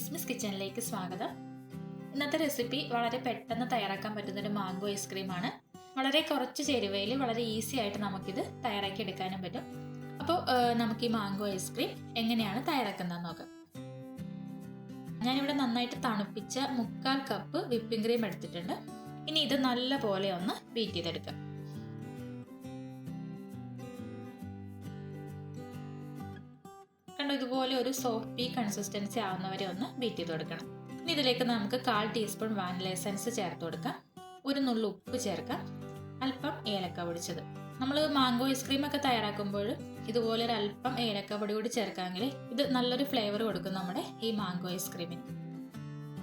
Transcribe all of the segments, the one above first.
കിസ്മിസ് കിച്ചണിലേക്ക് സ്വാഗതം. ഇന്നത്തെ റെസിപ്പി വളരെ പെട്ടെന്ന് തയ്യാറാക്കാൻ പറ്റുന്നൊരു മാംഗോ ഐസ്ക്രീമാണ്. വളരെ കുറച്ച് ചേരുവയിൽ വളരെ ഈസി ആയിട്ട് നമുക്കിത് തയ്യാറാക്കി എടുക്കാനും പറ്റും. അപ്പോൾ നമുക്ക് ഈ മാംഗോ ഐസ്ക്രീം എങ്ങനെയാണ് തയ്യാറാക്കുന്നതെന്ന് നോക്കാം. ഞാനിവിടെ നന്നായിട്ട് തണുപ്പിച്ച 3/4 കപ്പ് വിപ്പിംഗ് ക്രീം എടുത്തിട്ടുണ്ട്. ഇനി ഇത് നല്ല പോലെ ഒന്ന് ബീറ്റ് ചെയ്തെടുക്കാം. കണ്ടോ, ഇതുപോലെ ഒരു സോഫ്റ്റി കൺസിസ്റ്റൻസി ആവുന്നവരെ ഒന്ന് ബീറ്റ് ചെയ്ത് കൊടുക്കണം. ഇനി ഇതിലേക്ക് നമുക്ക് 1/4 ടീസ്പൂൺ വാനില എസൻസ് ചേർത്ത് കൊടുക്കാം. ഒരു നുള്ളു ഉപ്പ് ചേർക്കാം. അല്പം ഏലക്ക പൊടിച്ചത്. നമ്മൾ മാംഗോ ഐസ്ക്രീം ഒക്കെ തയ്യാറാക്കുമ്പോൾ ഇതുപോലെ ഒരു അല്പം ഏലക്ക പൊടി കൂടി ചേർക്കാമെങ്കിൽ ഇത് നല്ലൊരു ഫ്ലേവർ കൊടുക്കും നമ്മുടെ ഈ മാംഗോ ഐസ്ക്രീമിന്.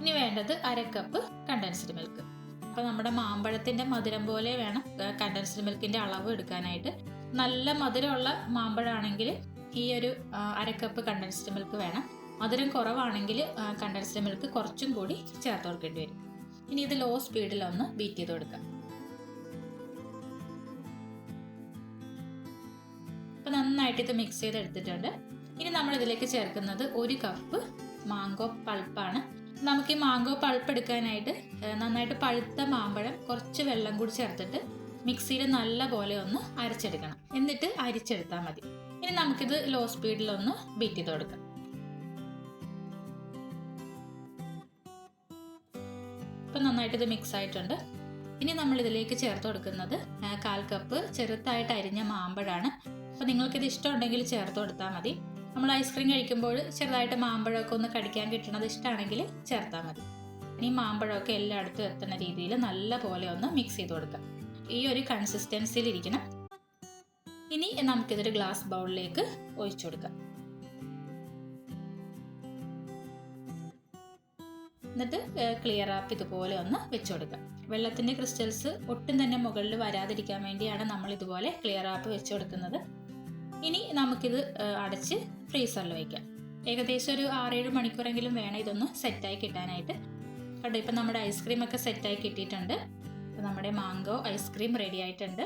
ഇനി വേണ്ടത് 1/2 കപ്പ് കണ്ടൻസ്ഡ് മിൽക്ക്. അപ്പോൾ നമ്മുടെ മാമ്പഴത്തിൻ്റെ മധുരം പോലെ വേണം കണ്ടൻസ്ഡ് മിൽക്കിൻ്റെ അളവ് എടുക്കാനായിട്ട്. നല്ല മധുരമുള്ള മാമ്പഴമാണെങ്കിൽ ഈ ഒരു 1/2 കപ്പ് കണ്ടൻസ്ഡ് മിൽക്ക് വേണം. മധുരം കുറവാണെങ്കിൽ കണ്ടൻസ്ഡ് മിൽക്ക് കുറച്ചും കൂടി ചേർത്ത് കൊടുക്കേണ്ടി വരും. ഇനി ഇത് ലോ സ്പീഡിലൊന്ന് ബീറ്റ് ചെയ്ത് കൊടുക്കാം. അപ്പോൾ നന്നായിട്ട് ഇത് മിക്സ് ചെയ്തെടുത്തിട്ടുണ്ട്. ഇനി നമ്മൾ ഇതിലേക്ക് ചേർക്കുന്നത് 1 കപ്പ് മാംഗോ പൾപ്പാണ്. നമുക്ക് ഈ മാംഗോ പൾപ്പ് എടുക്കാനായിട്ട് നന്നായിട്ട് പഴുത്ത മാമ്പഴം കുറച്ച് വെള്ളം കൂടി ചേർത്തിട്ട് മിക്സിയിൽ നല്ല പോലെ ഒന്ന് അരച്ചെടുക്കണം. എന്നിട്ട് അരിച്ചെടുത്താൽ മതി. ഇനി നമുക്കിത് ലോ സ്പീഡിലൊന്ന് ബീറ്റ് ചെയ്ത് കൊടുക്കാം. ഇപ്പം നന്നായിട്ട് ഇത് മിക്സ് ആയിട്ടുണ്ട്. ഇനി നമ്മൾ ഇതിലേക്ക് ചേർത്ത് കൊടുക്കുന്നത് 1/4 കപ്പ് ചെറുതായിട്ട് അരിഞ്ഞ മാമ്പഴമാണ്. അപ്പോൾ നിങ്ങൾക്കിത് ഇഷ്ടമുണ്ടെങ്കിൽ ചേർത്ത് കൊടുത്താൽ മതി. നമ്മൾ ഐസ്ക്രീം കഴിക്കുമ്പോൾ ചെറുതായിട്ട് മാമ്പഴമൊക്കെ ഒന്ന് കടിക്കാൻ കിട്ടുന്നത് ഇഷ്ടമാണെങ്കിൽ ചേർത്താൽ മതി. ഇനി മാമ്പഴമൊക്കെ എല്ലായിടത്തും എത്തുന്ന രീതിയിൽ നല്ല പോലെ ഒന്ന് മിക്സ് ചെയ്ത് കൊടുക്കാം. ഈ ഒരു കൺസിസ്റ്റൻസിയിൽ ഇരിക്കണം. ഇനി നമുക്കിതൊരു ഗ്ലാസ് ബൗളിലേക്ക് ഒഴിച്ചു കൊടുക്കാം. എന്നിട്ട് ക്ലിയർ ആപ്പ് ഇതുപോലെ ഒന്ന് വെച്ചു കൊടുക്കാം. വെള്ളത്തിൻ്റെ ക്രിസ്റ്റൽസ് ഒട്ടും തന്നെ മുകളിൽ വരാതിരിക്കാൻ വേണ്ടിയാണ് നമ്മൾ ഇതുപോലെ ക്ലിയർ ആപ്പ് വെച്ചു കൊടുക്കുന്നത്. ഇനി നമുക്കിത് അടച്ച് ഫ്രീസറിൽ വയ്ക്കാം. ഏകദേശം ഒരു 6-7 മണിക്കൂറെങ്കിലും വേണം ഇതൊന്ന് സെറ്റായി കിട്ടാനായിട്ട്. കണ്ടോ, ഇപ്പം നമ്മുടെ ഐസ്ക്രീം ഒക്കെ സെറ്റായി കിട്ടിയിട്ടുണ്ട്. അപ്പോൾ നമ്മുടെ മാംഗോ ഐസ്ക്രീം റെഡി ആയിട്ടുണ്ട്.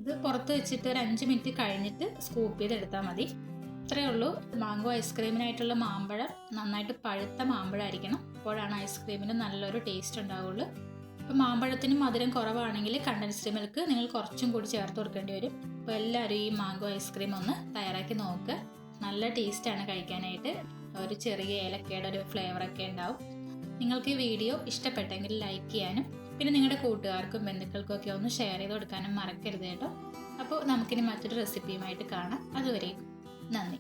ഇത് പുറത്ത് വെച്ചിട്ട് ഒരു 5 മിനിറ്റ് കഴിഞ്ഞിട്ട് സ്കൂപ്പ് ചെയ്തെടുത്താൽ മതി. ഇത്രയേ ഉള്ളൂ. മാംഗോ ഐസ്ക്രീമിനായിട്ടുള്ള മാമ്പഴം നന്നായിട്ട് പഴുത്ത മാമ്പഴമായിരിക്കണം. അപ്പോഴാണ് ഐസ്ക്രീമിന് നല്ലൊരു ടേസ്റ്റ് ഉണ്ടാവുള്ളൂ. ഇപ്പോൾ മാമ്പഴത്തിന് മധുരം കുറവാണെങ്കിൽ കണ്ടൻസ്ഡ് മിൽക്ക് നിങ്ങൾ കുറച്ചും കൂടി ചേർത്ത് കൊടുക്കേണ്ടി വരും. അപ്പോൾ എല്ലാവരും ഈ മാംഗോ ഐസ്ക്രീം ഒന്ന് തയ്യാറാക്കി നോക്കുക. നല്ല ടേസ്റ്റാണ് കഴിക്കാനായിട്ട്. ഒരു ചെറിയ ഏലക്കയുടെ ഒരു ഫ്ലേവറൊക്കെ ഉണ്ടാവും. നിങ്ങൾക്ക് ഈ വീഡിയോ ഇഷ്ടപ്പെട്ടെങ്കിൽ ലൈക്ക് ചെയ്യാനും പിന്നെ നിങ്ങളുടെ കൂട്ടുകാർക്കും ബന്ധുക്കൾക്കും ഒക്കെ ഒന്ന് ഷെയർ ചെയ്ത് കൊടുക്കാനും മറക്കരുത് കേട്ടോ. അപ്പോൾ നമുക്കിനി മറ്റൊരു റെസിപ്പിയുമായിട്ട് കാണാം. അതുവരേക്കും നന്ദി.